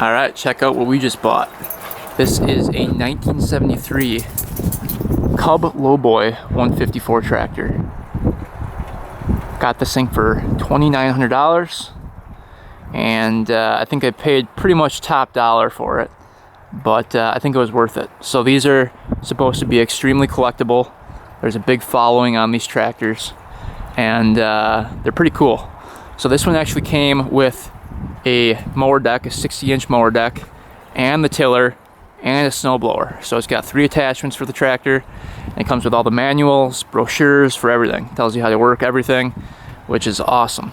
Alright, check out what we just bought. This is a 1973 Cub Lo-Boy 154 tractor. Got this thing for $2,900, and I think I paid pretty much top dollar for it, but I think it was worth it. So these are supposed to be extremely collectible. There's a big following on these tractors, and they're pretty cool. So this one actually came with a mower deck, a 60-inch mower deck, and the tiller, and a snowblower. So it's got 3 attachments for the tractor, and it comes with all the manuals, brochures for everything. It tells you how to work everything, which is awesome.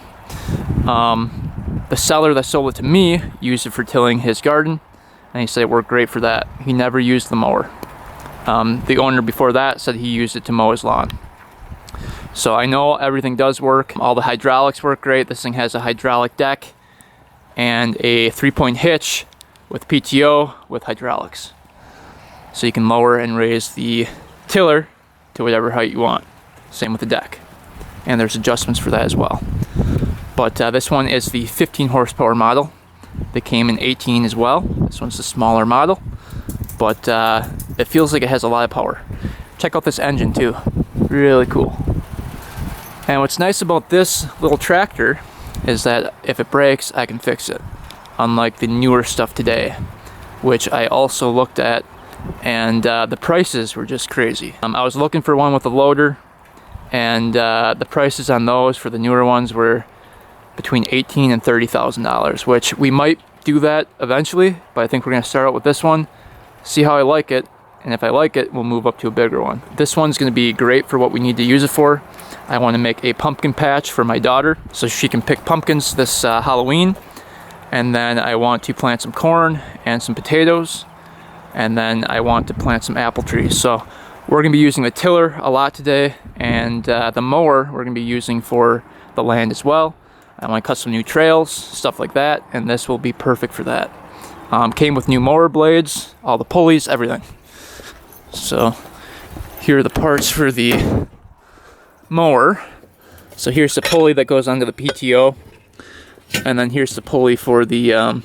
The seller that sold it to me used it for tilling his garden, and he said it worked great for that. He never used the mower. The owner before that said he used it to mow his lawn. So I know everything does work. All the hydraulics work great. This thing has a hydraulic deck and a 3-point hitch with PTO with hydraulics. So you can lower and raise the tiller to whatever height you want. Same with the deck. And there's adjustments for that as well. But this one is the 15 horsepower model. They came in 18 as well. This one's the smaller model, but it feels like it has a lot of power. Check out this engine too. Really cool. And what's nice about this little tractor is that if it breaks, I can fix it. Unlike the newer stuff today, which I also looked at, and the prices were just crazy. I was looking for one with a loader, and the prices on those for the newer ones were between $18,000 and $30,000, which we might do that eventually, but I think we're gonna start out with this one, see how I like it, and if I like it, we'll move up to a bigger one. This one's gonna be great for what we need to use it for. I wanna make a pumpkin patch for my daughter so she can pick pumpkins this Halloween, and then I want to plant some corn and some potatoes, and then I want to plant some apple trees. So we're gonna be using the tiller a lot today, and the mower we're gonna be using for the land as well. I want to cut some new trails, stuff like that, and this will be perfect for that. Came with new mower blades, all the pulleys, everything. So here are the parts for the mower. So here's the pulley that goes onto the PTO, and then here's the pulley for the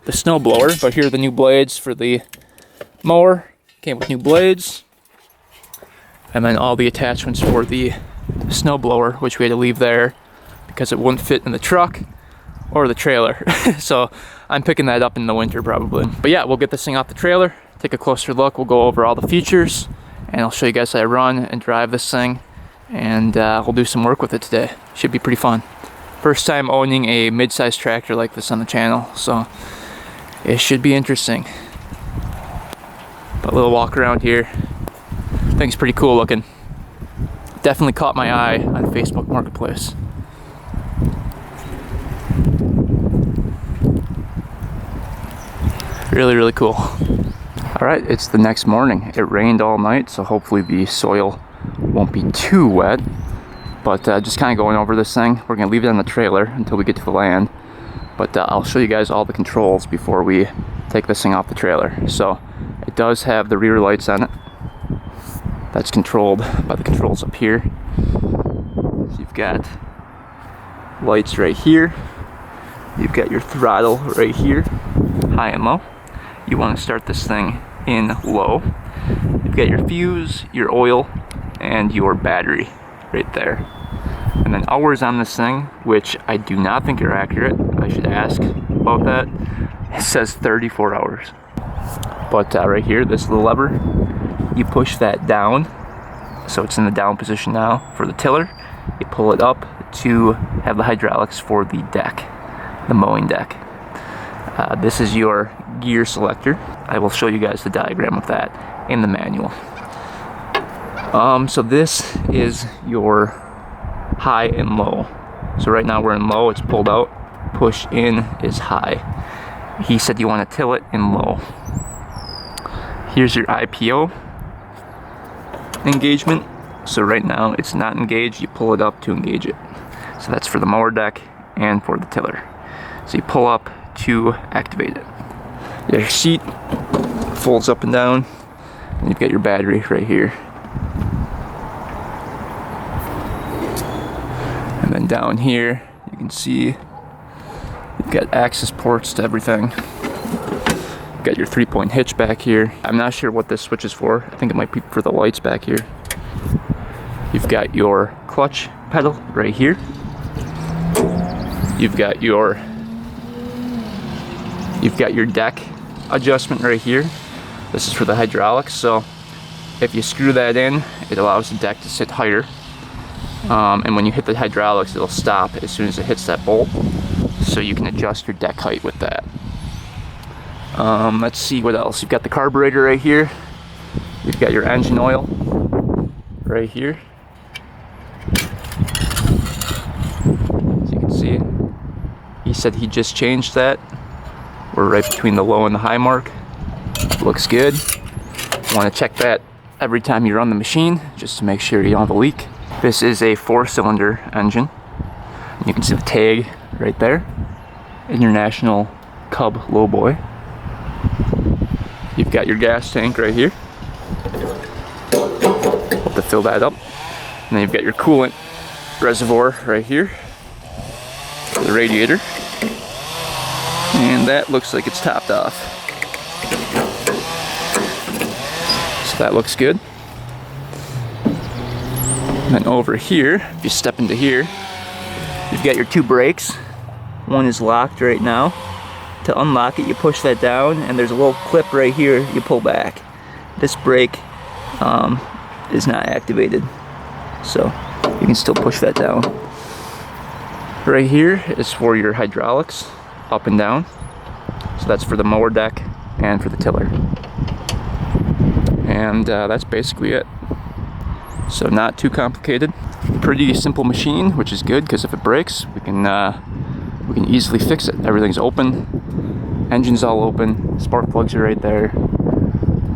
snow blower. But here are the new blades for the mower. Came with new blades, and then all the attachments for the snow blower, which we had to leave there because it wouldn't fit in the truck or the trailer. So I'm picking that up in the winter probably. But yeah, we'll get this thing off the trailer, take a closer look, we'll go over all the features, and I'll show you guys how I run and drive this thing, and we'll do some work with it today. Should be pretty fun. First time owning a mid-sized tractor like this on the channel, so it should be interesting. But a little walk around here. Thing's pretty cool looking. Definitely caught my eye on Facebook Marketplace. Really, really cool. Alright, it's the next morning. It rained all night, so hopefully the soil won't be too wet. But just kind of going over this thing. We're going to leave it on the trailer until we get to the land. But I'll show you guys all the controls before we take this thing off the trailer. So it does have the rear lights on it. That's controlled by the controls up here. So you've got lights right here. You've got your throttle right here, high and low. You want to start this thing in low. You've got your fuse, your oil, and your battery right there. And then hours on this thing, which I do not think are accurate. I should ask about that. It says 34 hours. But right here, this little lever, you push that down, so it's in the down position now for the tiller. You pull it up to have the hydraulics for the deck, the mowing deck. This is your gear selector. I will show you guys the diagram of that in the manual. So this is your high and low. So right now we're in low, it's pulled out. Push in is high. He said you want to till it in low. Here's your IPO engagement. So right now it's not engaged, you pull it up to engage it. So that's for the mower deck and for the tiller. So you pull up to activate it. Your seat folds up and down, and you've got your battery right here. And then down here you can see you've got access ports to everything. got your 3-point hitch back here. I'm not sure what this switch is for. I think it might be for the lights back here. You've got your clutch pedal right here. You've got your deck adjustment right here. This is for the hydraulics, so if you screw that in, it allows the deck to sit higher. And when you hit the hydraulics, it'll stop as soon as it hits that bolt. So you can adjust your deck height with that. Let's see what else. You've got the carburetor right here. You've got your engine oil right here. As you can see, he said he just changed that. We're right between the low and the high mark. Looks good. You want to check that every time you run the machine, just to make sure you don't have a leak. This is a 4-cylinder engine. You can see the tag right there. International Cub Lo-Boy. You've got your gas tank right here. Hope to fill that up. And then you've got your coolant reservoir right here for the radiator. And that looks like it's topped off. So that looks good. And then over here, if you step into here, you've got your 2 brakes. One is locked right now. To unlock it, you push that down, and there's a little clip right here you pull back. This brake is not activated, so you can still push that down. Right here is for your hydraulics, up and down. So that's for the mower deck and for the tiller. And that's basically it. So not too complicated. Pretty simple machine, which is good because if it breaks, we can easily fix it. Everything's open, engine's all open, spark plugs are right there.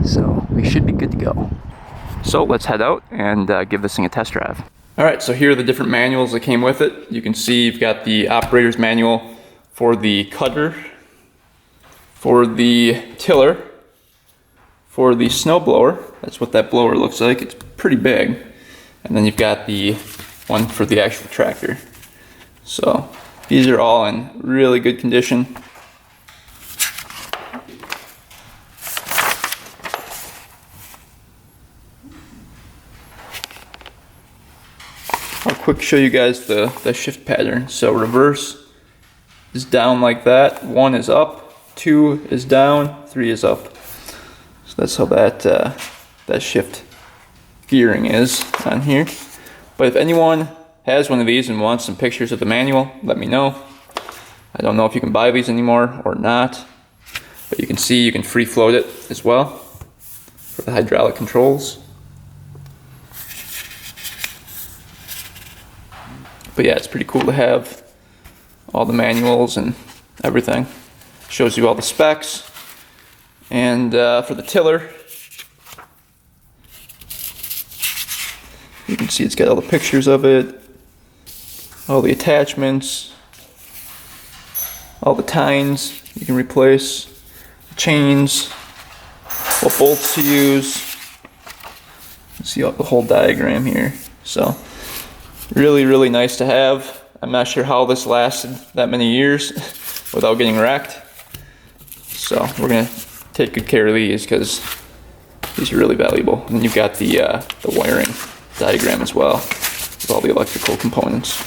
So we should be good to go. So let's head out and give this thing a test drive. All right, so here are the different manuals that came with it. You can see you've got the operator's manual for the cutter, for the tiller, for the snow blower. That's what that blower looks like. It's pretty big. And then you've got the one for the actual tractor. So these are all in really good condition. I'll quick show you guys the shift pattern. So reverse is down like that, 1 is up, 2 is down, 3 is up. So that's how that shift gearing is on here. But if anyone has one of these and wants some pictures of the manual, let me know. I don't know if you can buy these anymore or not, but you can see you can free float it as well for the hydraulic controls. But yeah, it's pretty cool to have all the manuals and everything. Shows you all the specs. And for the tiller, you can see it's got all the pictures of it, all the attachments, all the tines you can replace, the chains, what bolts to use. You see the whole diagram here. So really, really nice to have. I'm not sure how this lasted that many years without getting wrecked. So we're gonna take good care of these because these are really valuable. And then you've got the wiring diagram as well with all the electrical components.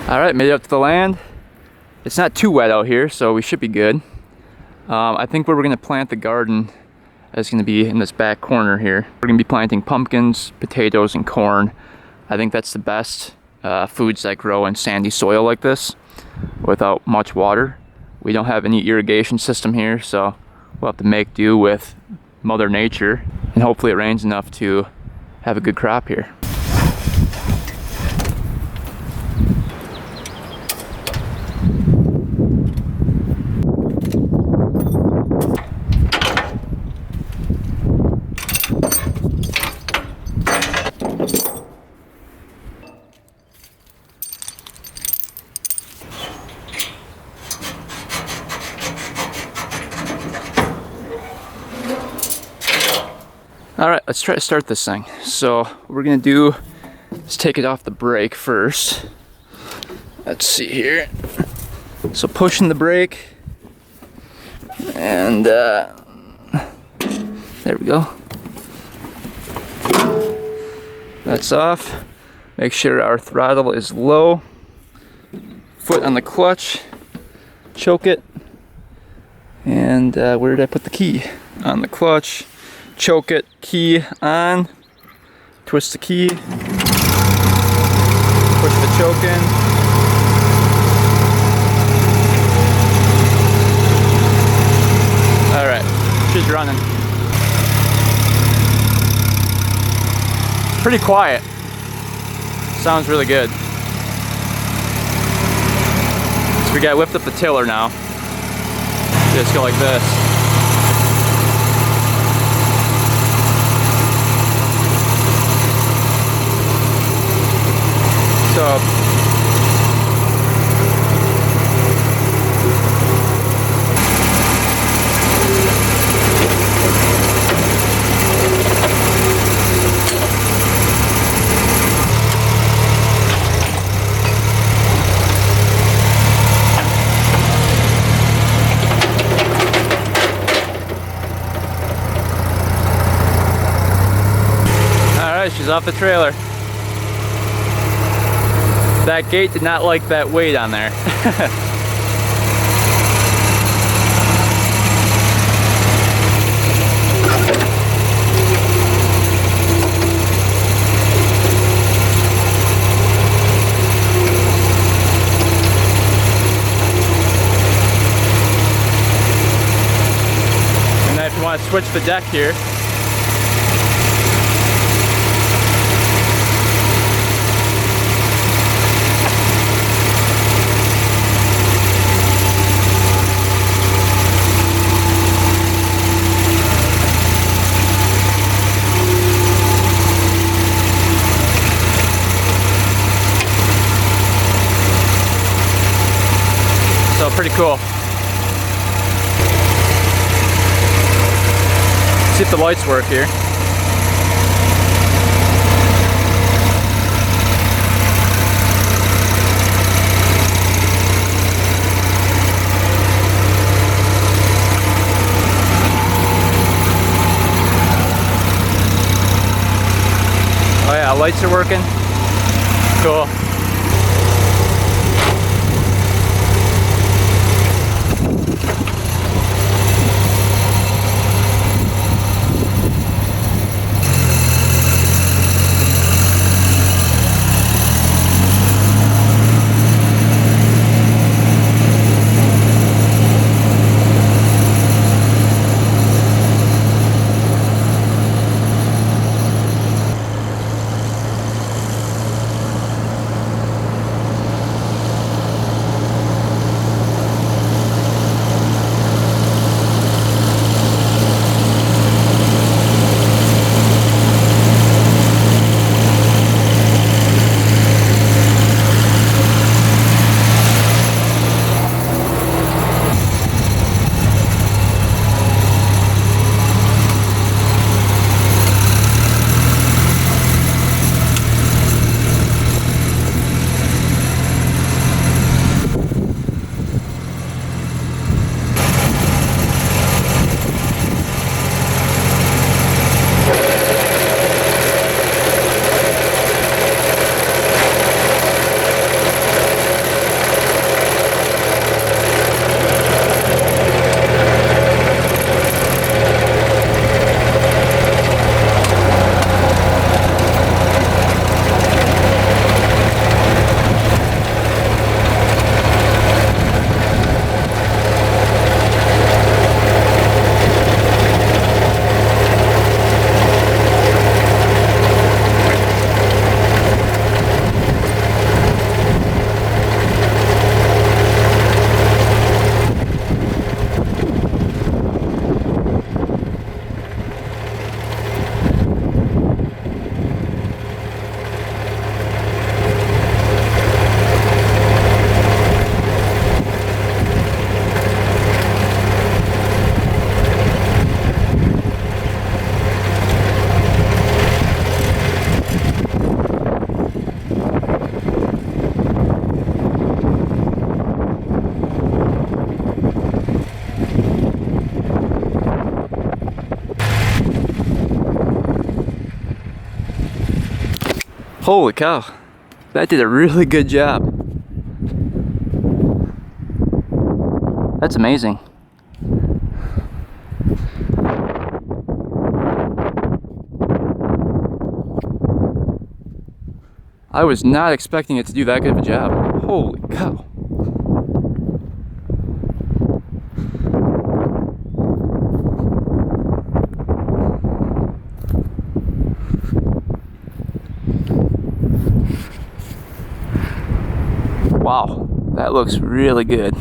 All right, made it up to the land. It's not too wet out here, so we should be good. I think where we're gonna plant the garden is gonna be in this back corner here. We're gonna be planting pumpkins, potatoes, and corn. I think that's the best foods that grow in sandy soil like this without much water. We don't have any irrigation system here, so we'll have to make do with Mother Nature, and hopefully it rains enough to have a good crop here. All right, let's try to start this thing. So what we're gonna do is take it off the brake first. Let's see here. So pushing the brake, and there we go. That's off. Make sure our throttle is low. Foot on the clutch, choke it, and where did I put the key? On the clutch. Choke it, key on, twist the key, push the choke in. All right, she's running. Pretty quiet. Sounds really good. So we gotta lift up the tiller now. Just go like this. Up. All right, she's off the trailer. That gate did not like that weight on there. And then if you want to switch the deck here, pretty cool. See if the lights work here. Oh yeah, lights are working. Cool. Holy cow, that did a really good job. That's amazing. I was not expecting it to do that good of a job. Holy cow. Wow, that looks really good.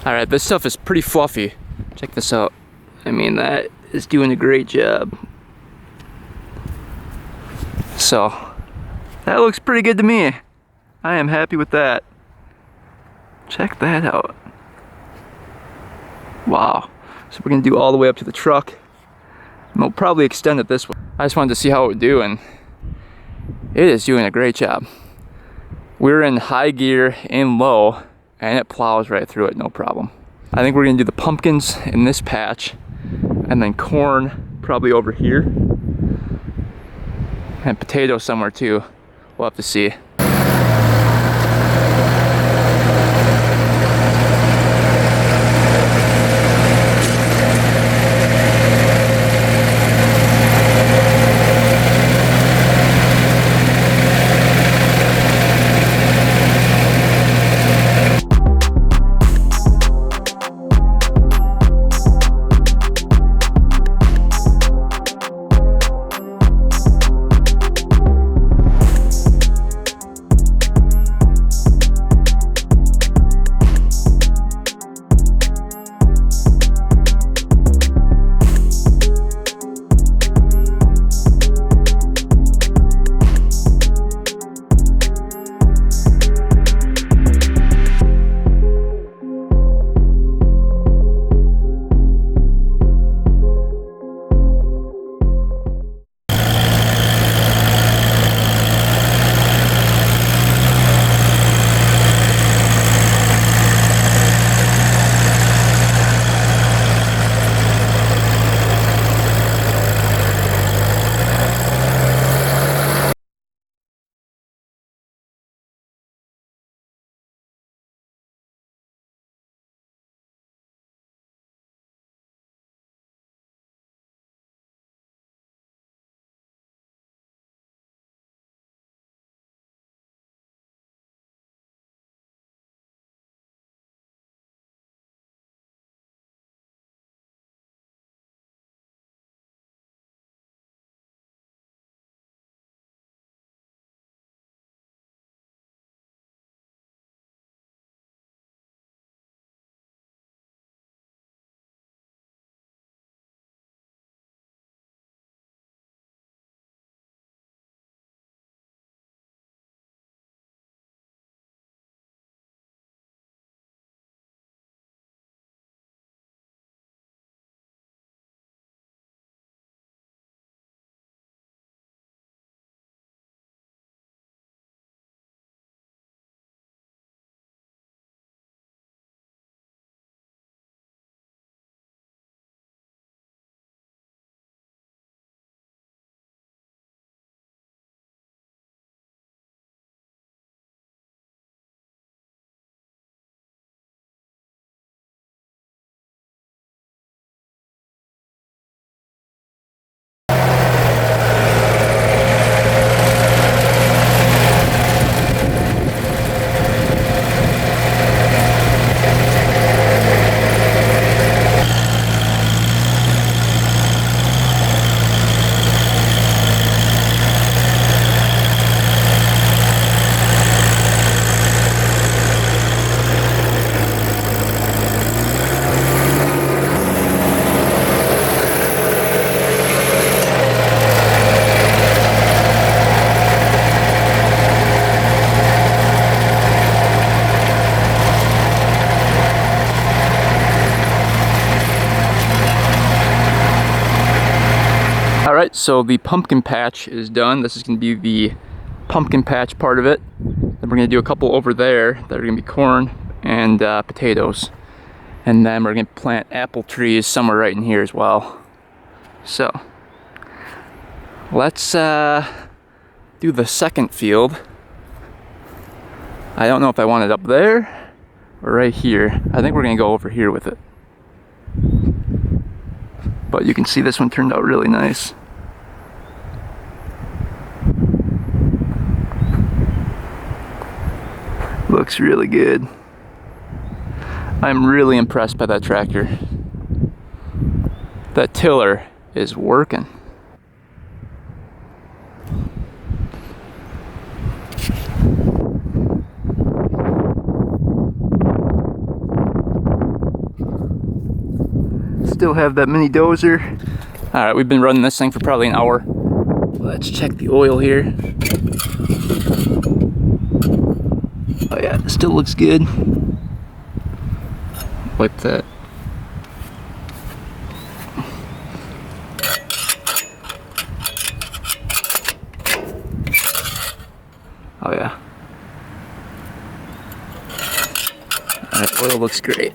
Alright, this stuff is pretty fluffy. Check this out. I mean, that is doing a great job. So, that looks pretty good to me. I am happy with that. Check that out. Wow. So we're gonna do all the way up to the truck. And we'll probably extend it this way. I just wanted to see how it would do, and it is doing a great job. We're in high gear and low, and it plows right through it, no problem. I think we're gonna do the pumpkins in this patch, and then corn probably over here, and potatoes somewhere too. We'll have to see. so the pumpkin patch is done. This is going to be the pumpkin patch part of it. Then we're going to do a couple over there that are going to be corn and potatoes. And then we're going to plant apple trees somewhere right in here as well. So let's do the second field. I don't know if I want it up there or right here. I think we're going to go over here with it. But you can see this one turned out really nice. Looks really good. I'm really impressed by that tractor. That tiller is working. Still have that mini dozer. Alright, we've been running this thing for probably an hour. Let's check the oil here. Oh yeah, it still looks good. Wipe that. Oh yeah. Alright, oil looks great.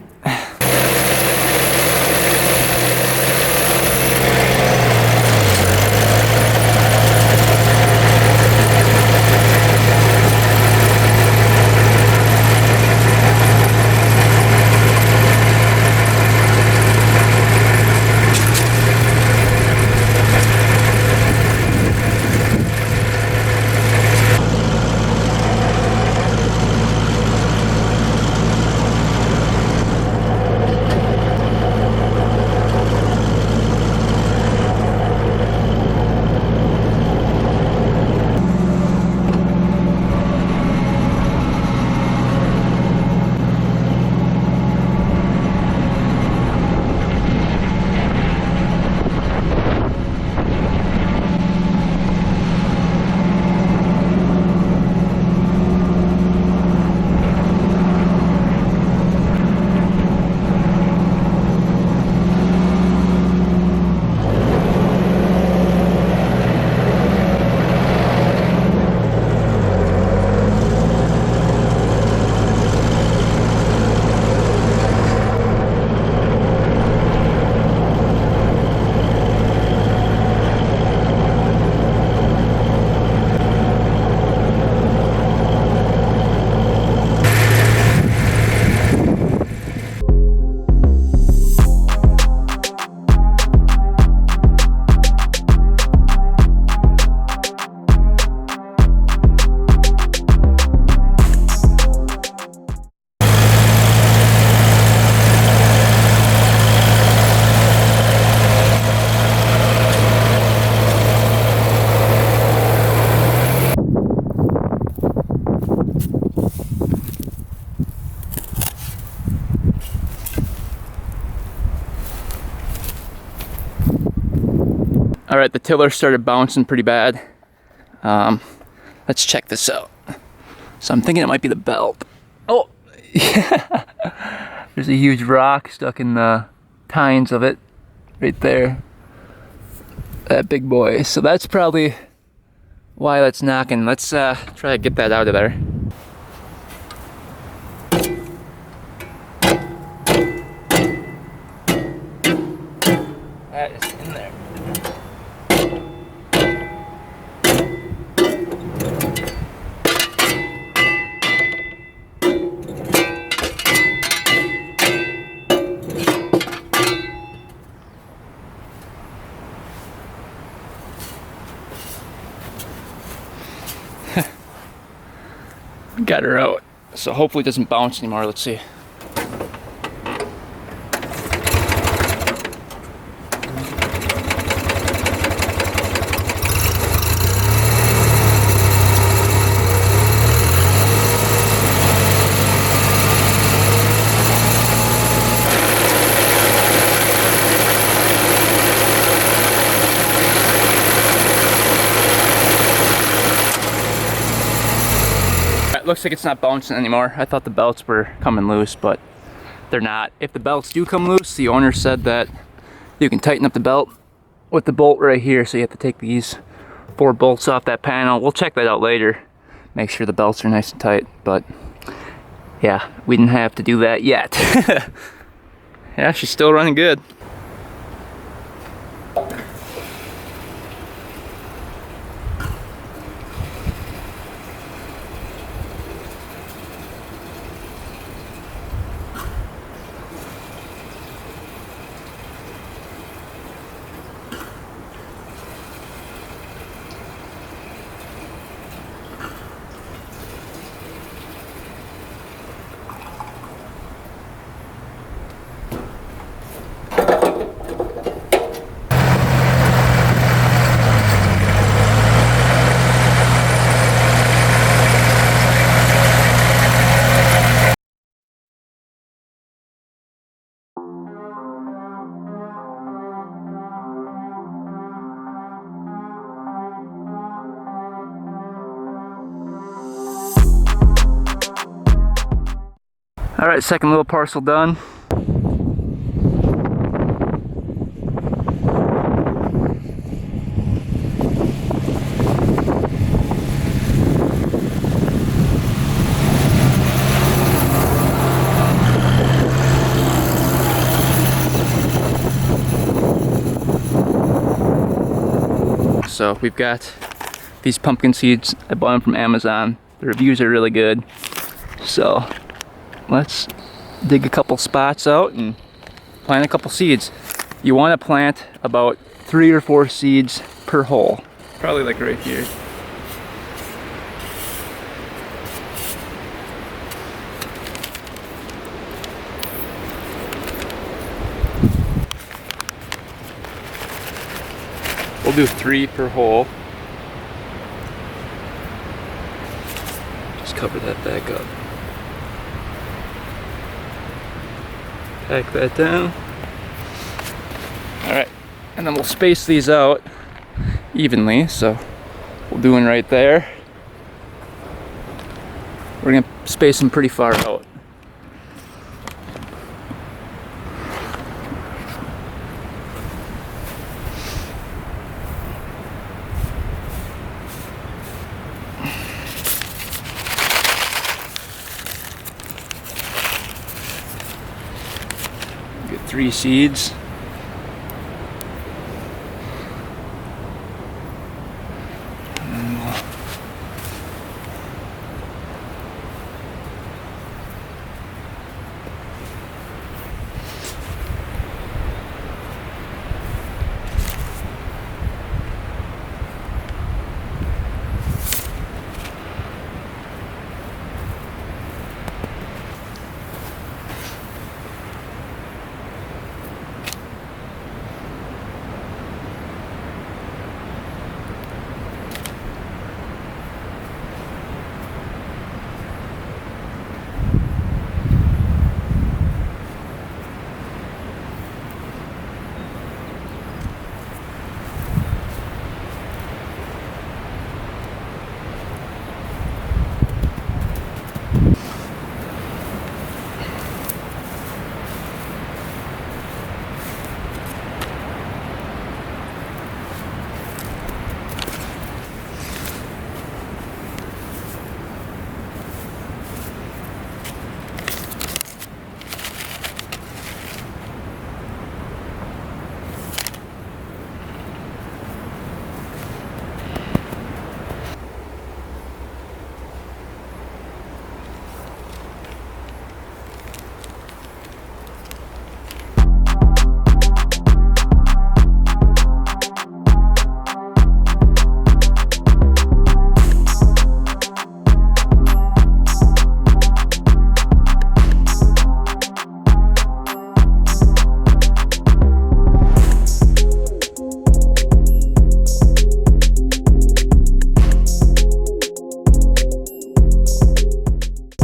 Alright, the tiller started bouncing pretty bad. Let's check this out. So I'm thinking it might be the belt. Oh, yeah. There's a huge rock stuck in the tines of it right there. That big boy. So that's probably why that's knocking. Let's try to get that out of there. That is in there. Got her out, so hopefully it doesn't bounce anymore. Let's see. Looks like it's not bouncing anymore. I thought the belts were coming loose, but they're not. If the belts do come loose, the owner said that you can tighten up the belt with the bolt right here, so you have to take these 4 bolts off that panel. We'll check that out later, make sure the belts are nice and tight, but yeah, we didn't have to do that yet. Yeah, she's still running good. All right, second little parcel done. So we've got these pumpkin seeds. I bought them from Amazon. The reviews are really good. So let's dig a couple spots out and plant a couple seeds. You want to plant about 3 or 4 seeds per hole. Probably like right here. We'll do 3 per hole. Just cover that back up. Pack that down. Alright, and then we'll space these out evenly, so we'll do one right there. We're gonna space them pretty far out. Get 3 seeds.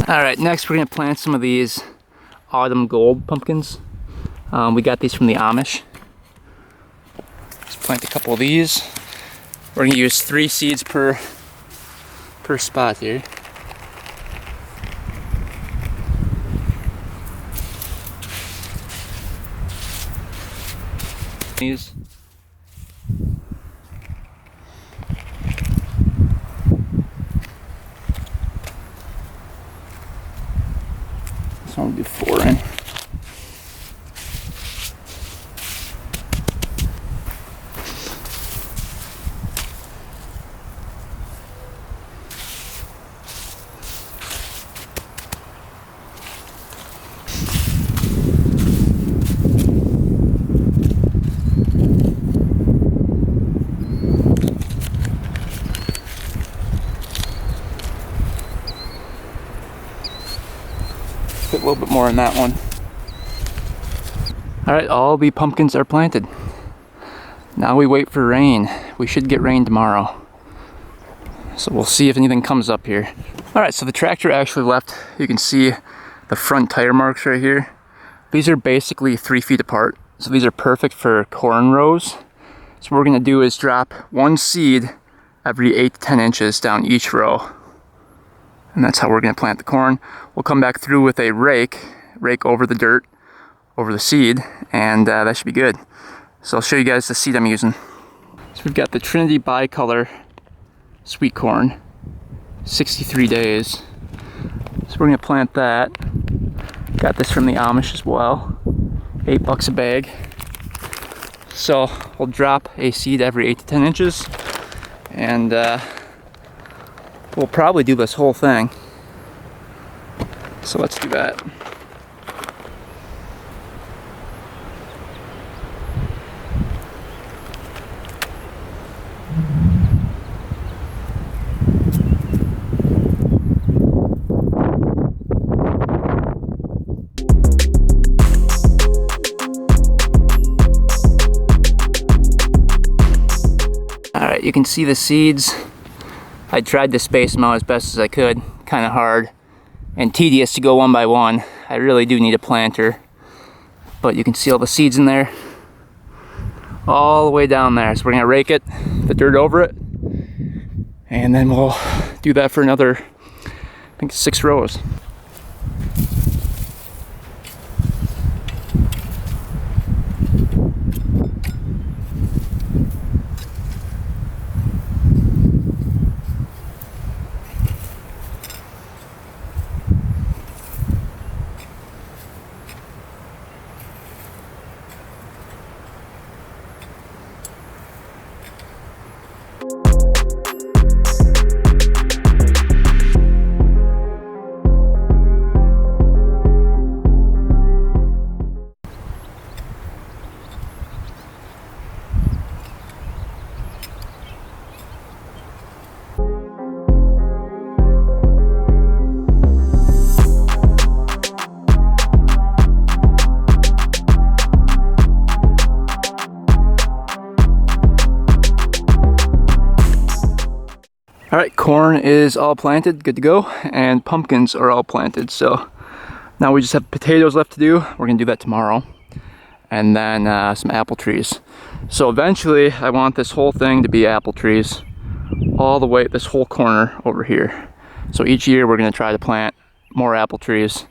Alright, next we're going to plant some of these autumn gold pumpkins. We got these from the Amish. Let's plant a couple of these. We're going to use 3 seeds per spot here. These. So I'll do 4 in. A little bit more in that one. Alright, all the pumpkins are planted. Now we wait for rain. We should get rain tomorrow. So we'll see if anything comes up here. Alright, so the tractor actually left. You can see the front tire marks right here. These are basically 3 feet apart. So these are perfect for corn rows. So what we're going to do is drop 1 seed every 8 to 10 inches down each row. And that's how we're going to plant the corn. We'll come back through with a rake over the dirt, over the seed, and that should be good. So I'll show you guys the seed I'm using. So we've got the Trinity bicolor sweet corn, 63 days. So we're going to plant that. Got this from the Amish as well, $8 a bag. So we'll drop a seed every 8 to 10 inches, and we'll probably do this whole thing. So let's do that. Alright, you can see the seeds. I tried to space them out as best as I could. Kind of hard and tedious to go one by one. I really do need a planter. But you can see all the seeds in there. All the way down there. So we're going to rake it, the dirt over it. And then we'll do that for another, I think, 6 rows. Alright, corn is all planted, good to go, and pumpkins are all planted. So now we just have potatoes left to do. We're going to do that tomorrow. And then some apple trees. So eventually I want this whole thing to be apple trees all the way, this whole corner over here. So each year we're going to try to plant more apple trees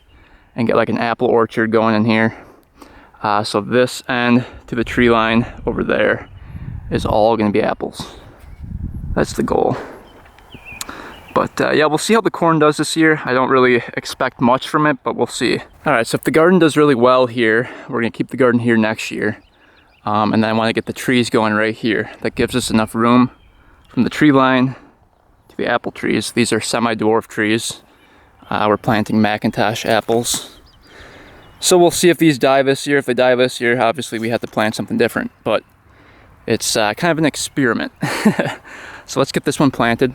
and get like an apple orchard going in here. So this end to the tree line over there is all going to be apples. That's the goal. But yeah, we'll see how the corn does this year. I don't really expect much from it, but we'll see. Alright, so if the garden does really well here, we're going to keep the garden here next year. And then I want to get the trees going right here. That gives us enough room from the tree line to the apple trees. These are semi-dwarf trees. We're planting Macintosh apples. So we'll see if these die this year. If they die this year, obviously we have to plant something different. But it's kind of an experiment. So let's get this one planted.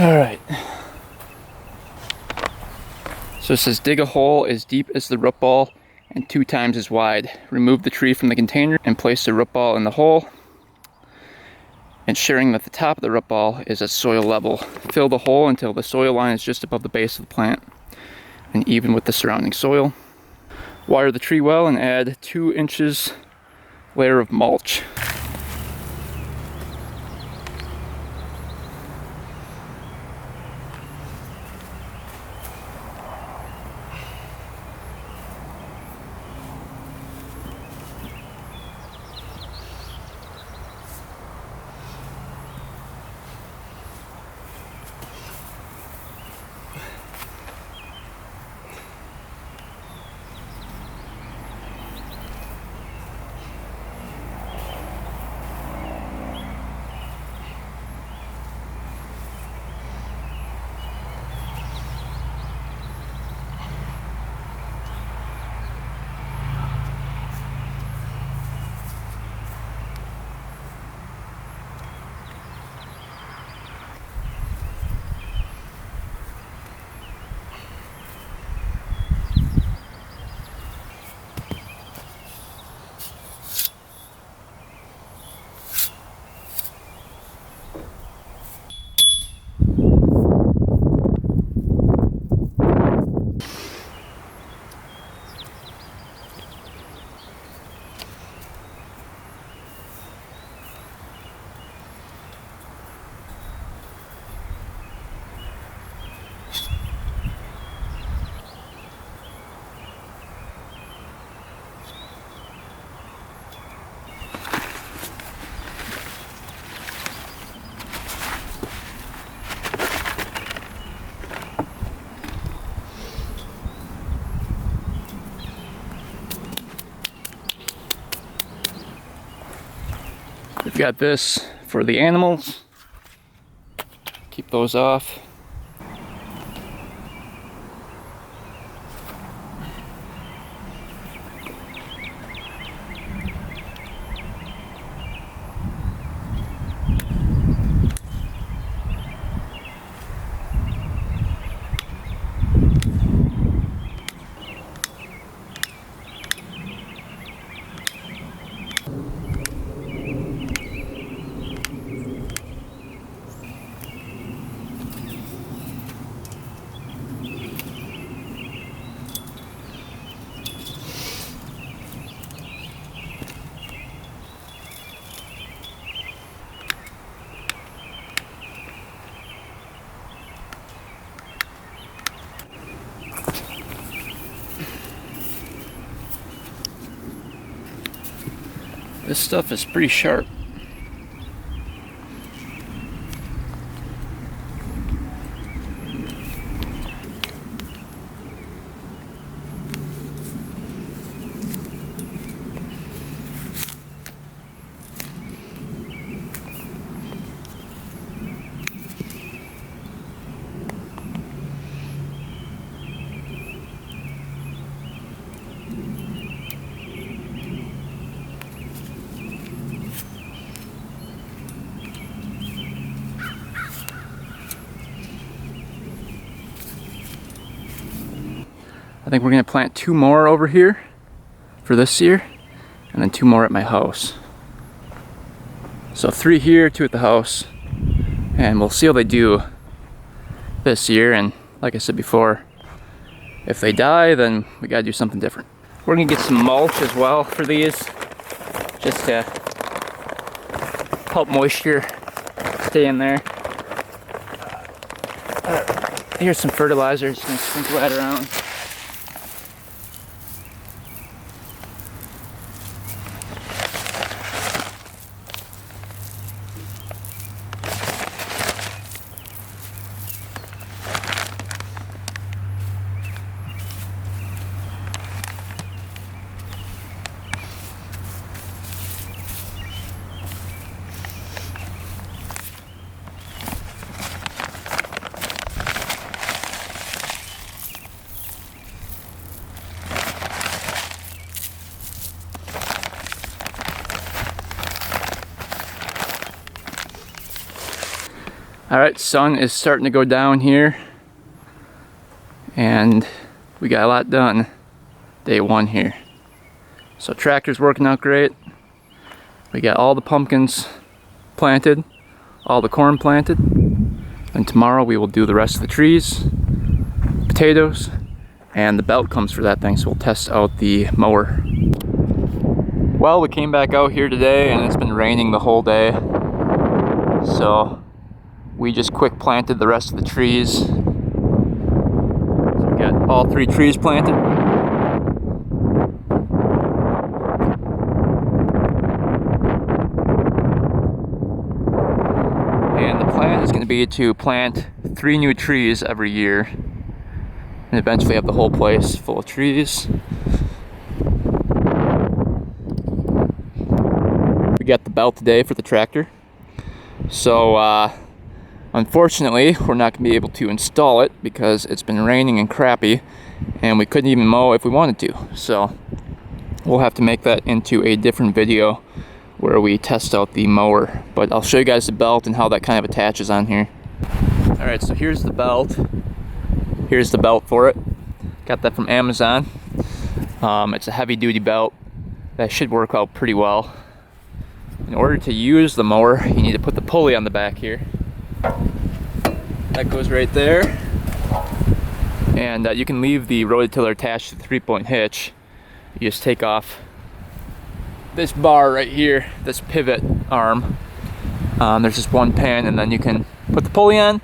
Alright. So it says dig a hole as deep as the root ball and 2 times as wide. Remove the tree from the container and place the root ball in the hole, ensuring that the top of the root ball is at soil level. Fill the hole until the soil line is just above the base of the plant and even with the surrounding soil. Wire the tree well and add 2 inches layer of mulch. We've got this for the animals. Keep those off. This stuff is pretty sharp. I think we're gonna plant 2 more over here for this year, and then 2 more at my house. So 3 here, 2 at the house, and we'll see how they do this year. And like I said before, if they die, then we gotta do something different. We're gonna get some mulch as well for these, just to help moisture stay in there. Here's some fertilizer, just gonna sprinkle that around. Alright, sun is starting to go down here, and we got a lot done day one here. So tractor's working out great. We got all the pumpkins planted, all the corn planted, and tomorrow we will do the rest of the trees, potatoes, and the belt comes for that thing, so we'll test out the mower. Well, we came back out here today and it's been raining the whole day, so we just quick planted the rest of the trees. So we got all 3 trees planted. And the plan is going to be to plant 3 new trees every year and eventually have the whole place full of trees. We got the belt today for the tractor. So unfortunately, we're not going to be able to install it because it's been raining and crappy, and we couldn't even mow if we wanted to. So we'll have to make that into a different video where we test out the mower. But I'll show you guys the belt and how that kind of attaches on here. Alright, so here's the belt. Here's the belt for it. Got that from Amazon. It's a heavy duty belt. That should work out pretty well. In order to use the mower, you need to put the pulley on the back here. That goes right there. And you can leave the rototiller attached to the 3-point hitch. You just take off this bar right here, this pivot arm. There's just one pin, and then you can put the pulley on,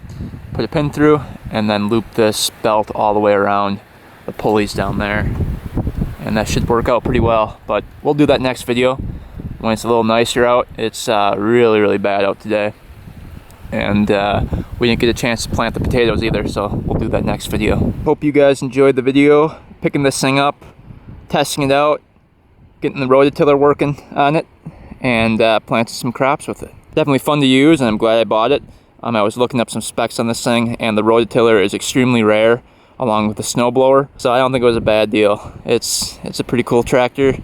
put a pin through, and then loop this belt all the way around the pulleys down there. And that should work out pretty well, but we'll do that next video when it's a little nicer out. It's really bad out today, and we didn't get a chance to plant the potatoes either, so we'll do that next video. Hope you guys enjoyed the video, picking this thing up, testing it out, getting the rototiller working on it, and planting some crops with it. Definitely fun to use, and I'm glad I bought it. I was looking up some specs on this thing, and the rototiller is extremely rare, along with the snowblower, so I don't think it was a bad deal. It's a pretty cool tractor,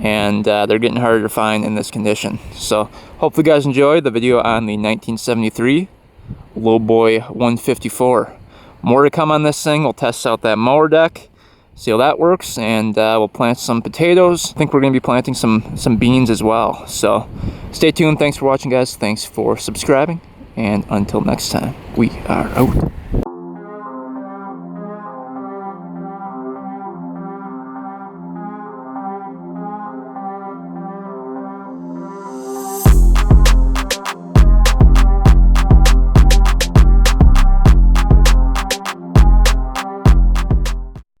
and they're getting harder to find in this condition. So hopefully you guys enjoyed the video on the 1973 Lo-Boy 154. More to come on this thing. We'll test out that mower deck, see how that works, and we'll plant some potatoes. I think we're going to be planting some beans as well. So stay tuned. Thanks for watching, guys. Thanks for subscribing, and until next time, we are out.